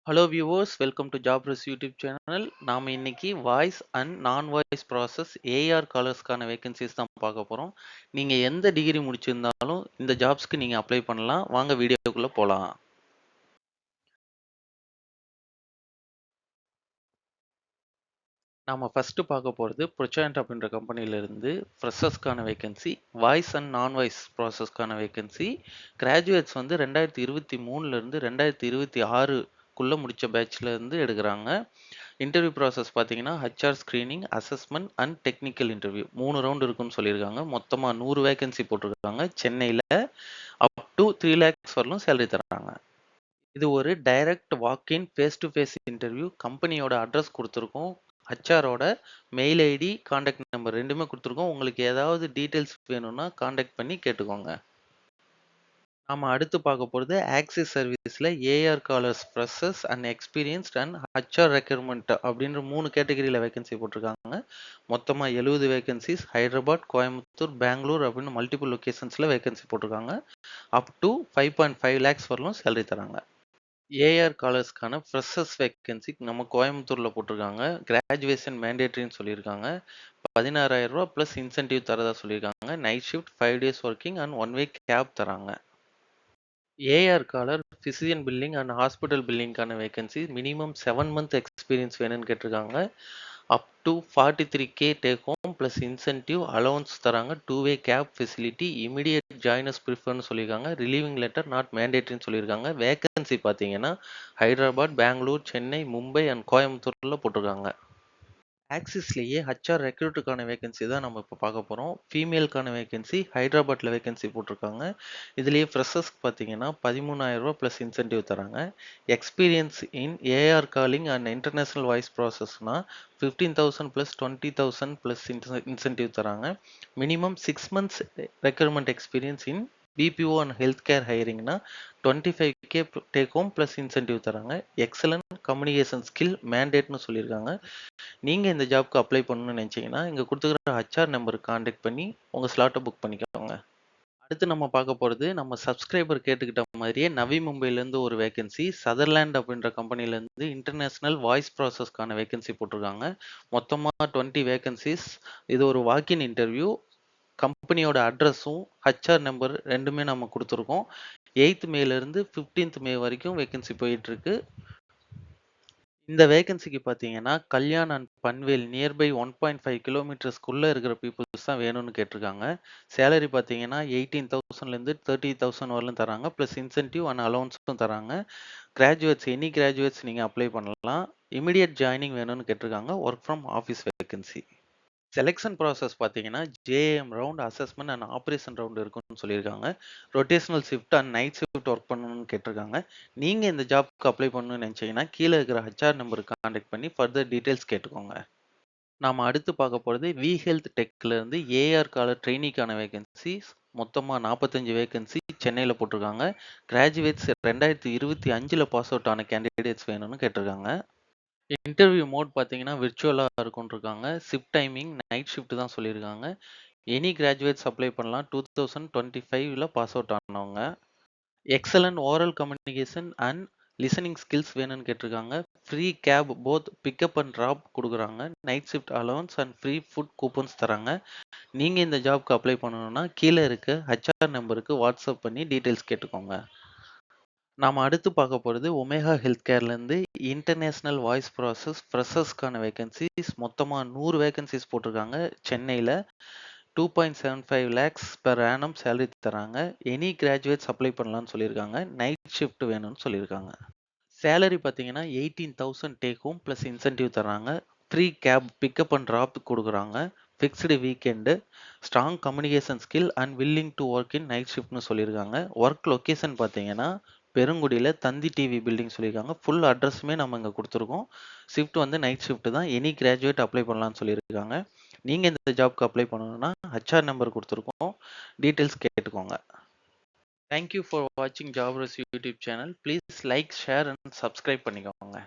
Hello viewers, welcome to ஜாப்ரஸ் YouTube channel. நாம இன்னைக்கு voice and non voice process AR காலர்ஸ்க்கான வேகன்சிஸ் தான் பார்க்க போறோம். நீங்க எந்த டிகிரி முடிச்சிருந்தாலும் இந்த ஜாப்ஸ்க்கு நீங்க அப்ளை பண்ணலாம். வாங்க வீடியோக்குள்ள போலாம். நாம ஃபர்ஸ்ட் பார்க்க போறது ப்ரொச்சன்ட் அப்படின்ற கம்பெனில இருந்து ஃப்ரெஷர்ஸ்க்கான vacancy, voice and non voice ப்ராசஸ்க்கான vacancy. Graduates வந்து 2023ல இருந்து 2026க்குள்ள முடிச்ச பேட்ச்ல இருந்து எடுக்கிறாங்க. இன்டர்வியூ ப்ராசஸ் பார்த்தீங்கன்னா, HR screening, assessment and technical interview 3 round இருக்குன்னு சொல்லியிருக்காங்க. மொத்தமா 100 வேகன்சி போட்டிருக்காங்க. சென்னையில அப் டூ 3 லேக்ஸ் வரலும் சேலரி தராங்க. இது ஒரு direct walk in face to face interview. கம்பெனியோட அட்ரஸ் குடுத்துருக்கோம். ஹெச்ஆரோட மெயில் ஐடி, கான்டாக்ட் நம்பர் 2மே குடுத்துருக்கோம். உங்களுக்கு ஏதாவது டீட்டெயில்ஸ் வேணும்னா கான்டாக்ட் பண்ணி கேட்டுக்கோங்க. நாம அடுத்து பார்க்க போறது ஆக்சிஸ் சர்வீஸ்ல AR callers freshers and experienced and HR recruitment அப்படின்ற 3 கேட்டகரியில வேகன்சி போட்டிருக்காங்க. மொத்தமா 70 வேகன்சிஸ் ஹைதராபாத், கோயம்புத்தூர், பெங்களூர் அப்படின்னு மல்டிபிள் லொகேஷன்ஸ்ல வேகன்சி போட்டிருக்காங்க. அப் டு 5.5 லேக்ஸ் வரலும் சேலரி தராங்க. ஏஆர் காலர்ஸ்க்கான ஃப்ரெஷர்ஸ் வேகன்சி நம்ம கோயம்புத்தூர்ல போட்டிருக்காங்க. கிராஜுவேஷன் மேண்டேட்டரின்னு சொல்லியிருக்காங்க. 16,000 ரூபாய் பிளஸ் இன்சென்டிவ் தரதா சொல்லியிருக்காங்க. Night shift 5 days working and 1 week cab தராங்க. AR caller physician billing and hospital பில்லிங்கான வேகன்சி மினிமம் 7 மந்த் எக்ஸ்பீரியன்ஸ் வேணும்னு கேட்டிருக்காங்க. Up to 43K take home plus incentive allowance தராங்க. Two way cab facility, immediate joiners ப்ரிஃபர்னு சொல்லியிருக்காங்க. Relieving letter not மேண்டேட்டரின்னு சொல்லியிருக்காங்க. Vacancy பார்த்தீங்கன்னா ஹைதராபாத், பெங்களூர், சென்னை, மும்பை அண்ட் கோயம்புத்தூர்ல போட்டிருக்காங்க. ஆக்சிஸ்லயே ஹெச்ஆர் ரெக்ரூட்டுக்கான வேகன்சி தான் நம்ம இப்போ பார்க்க போறோம். ஃபீமேலுக்கான வேகன்சி ஹைதராபாத்ல வேகன்சி போட்டிருக்காங்க. இதுலயே ஃப்ரெஷர்ஸ்க்கு பார்த்தீங்கன்னா 13,000 ரூபாய் பிளஸ் இன்சென்டிவ் தராங்க. Experience in AR calling and international voice ப்ராசஸ்னா 15,000 பிளஸ் 20,000 பிளஸ் இன்சென்டிவ் தராங்க. Minimum 6 months recruitment experience in BPO and health care ஹையரிங்னா 25K take home plus incentive தராங்க. எக்ஸலன்ட் கம்யூனிகேஷன் ஸ்கில் மேண்டேட்னு சொல்லியிருக்காங்க. நீங்க இந்த ஜாப்க்கு அப்ளை பண்ணணும்னு நினைச்சீங்கன்னா, இங்க குடுத்துருக்கிற ஹெச்ஆர் நம்பருக்கு கான்டாக்ட் பண்ணி உங்க ஸ்லாட்ட புக் பண்ணிக்கோங்க. அடுத்து நம்ம பார்க்க போறது, நம்ம சப்ஸ்கிரைபர் கேட்டுக்கிட்ட மாதிரியே நவி மும்பைலேருந்து ஒரு வேகன்சி, சதர்லேண்ட் அப்படின்ற கம்பெனிலேருந்து இன்டர்நேஷனல் வாய்ஸ் ப்ராசஸ்க்கான வேகன்சி போட்டிருக்காங்க. மொத்தமா 20 வேகன்சிஸ். இது ஒரு வாக்-இன் இன்டர்வியூ. கம்பெனியோட அட்ரஸும், ஹெச்ஆர் நம்பர் 2மே நம்ம குடுத்துருக்கோம். 8th மேலேருந்து 15th மே வரைக்கும் வேகன்சி போயிட்டுருக்கு. இந்த வேகன்சிக்கு பார்த்தீங்கன்னா, கல்யாண் அண்ட் பன்வேல் நியர்பை 1.5 கிலோமீட்டர்ஸ்க்குள்ள இருக்கிற பீப்பிள்ஸ் தான் வேணும்னு கேட்டிருக்காங்க. சேலரி பார்த்தீங்கன்னா 18,000லேருந்து 30,000 வரலும் தராங்க. பிளஸ் இன்சென்டிவ் அண்ட் அலவன்ஸும் தராங்க. கிராஜுவேட்ஸ் எனி கிராஜுவேட்ஸ் நீங்க அப்ளை பண்ணலாம். இமிடியேட் ஜாயினிங் வேணும்னு கேட்டிருக்காங்க. Work from office vacancy. Selection process பார்த்தீங்கன்னா, JAM round, assessment and operation round இருக்குன்னு சொல்லியிருக்காங்க. Rotational shift and night shift work பண்ணணும்னு கேட்டிருக்காங்க. நீங்க இந்த ஜாப்க்கு அப்ளை பண்ணணும்னு நினைச்சீங்கன்னா, கீழ இருக்கிற ஹெச்ஆர் நம்பருக்கு கான்டாக்ட் பண்ணி ஃபர்தர் டீடைல்ஸ் கேட்டுக்கோங்க. நாம அடுத்து பார்க்க போறது வி ஹெல்த் டெக்ல இருந்து ஏஆர் காலர் ட்ரெய்னிக்கான வேகன்சிஸ். மொத்தமா 45 வேகன்சி சென்னையில போட்டிருக்காங்க. கிராஜுவேட்ஸ் 2025ல பாஸ் அவுட் ஆன கேண்டிடேட்ஸ் வேணும்னு கேட்டிருக்காங்க. இன்டர்வியூ மோட் பார்த்தீங்கன்னா, விர்ச்சுவலா இருக்கும்னு இருக்காங்க. ஷிஃப்ட் டைமிங் நைட் ஷிஃப்ட் தான் சொல்லியிருக்காங்க. எனி கிராஜுவேட்ஸ் அப்ளை பண்ணலாம். 2025ல பாஸ் அவுட் ஆனவங்க. Excellent oral communication and listening skills வேணும்னு கேட்டிருக்காங்க. Free cab both pickup and drop குடுக்குறாங்க. Night shift allowance and free food coupons தராங்க. நீங்க இந்த ஜாப்க்கு அப்ளை பண்ணணும்னா, கீழ இருக்க ஹெச்ஆர் நம்பருக்கு வாட்ஸ்அப் பண்ணி டீடைல்ஸ் கேட்டுக்கோங்க. நாம அடுத்து பார்க்க போறது ஒமேகா ஹெல்த் கேர்லேருந்து இன்டர்நேஷனல் வாய்ஸ் ப்ராசஸ் ஃப்ரெஷர்ஸ்க்கான வேகன்சிஸ். மொத்தமா 100 வேகன்சிஸ் போட்டிருக்காங்க. சென்னையில 2.75 லேக்ஸ் பெர் ஆனம் சேலரி தராங்க. எனி கிராஜுவேட்ஸ் அப்ளை பண்ணலாம்னு சொல்லியிருக்காங்க. நைட் ஷிஃப்ட் வேணும்னு சொல்லியிருக்காங்க. சேலரி பார்த்தீங்கன்னா 18,000 டேக் ஹோம் பிளஸ் இன்சென்டிவ் தராங்க. Free cab pickup and drop குடுக்குறாங்க. Fixed weekend. Strong communication skill and willing to work in night ஷிஃப்ட்னு சொல்லியிருக்காங்க. ஒர்க் லொகேஷன் பார்த்தீங்கன்னா, பெருங்குடியில தந்தி டிவி பில்டிங் சொல்லியிருக்காங்க. ஃபுல் அட்ரஸுமே நம்ம இங்க குடுத்துருக்கோம். ஷிஃப்ட் வந்து நைட் ஷிஃப்ட் தான். எனி கிராஜுவேட் அப்ளை பண்ணலாம்னு சொல்லியிருக்காங்க. நீங்க இந்த ஜாப்க்கு அப்ளை பண்ணணும்னா, ஹெச்ஆர் நம்பர் குடுத்துருக்கோம். டீடைல்ஸ் கேட்டுக்கோங்க. Thank you for watching Jobros YouTube channel. Please like, share and subscribe பண்ணிக்கோங்க.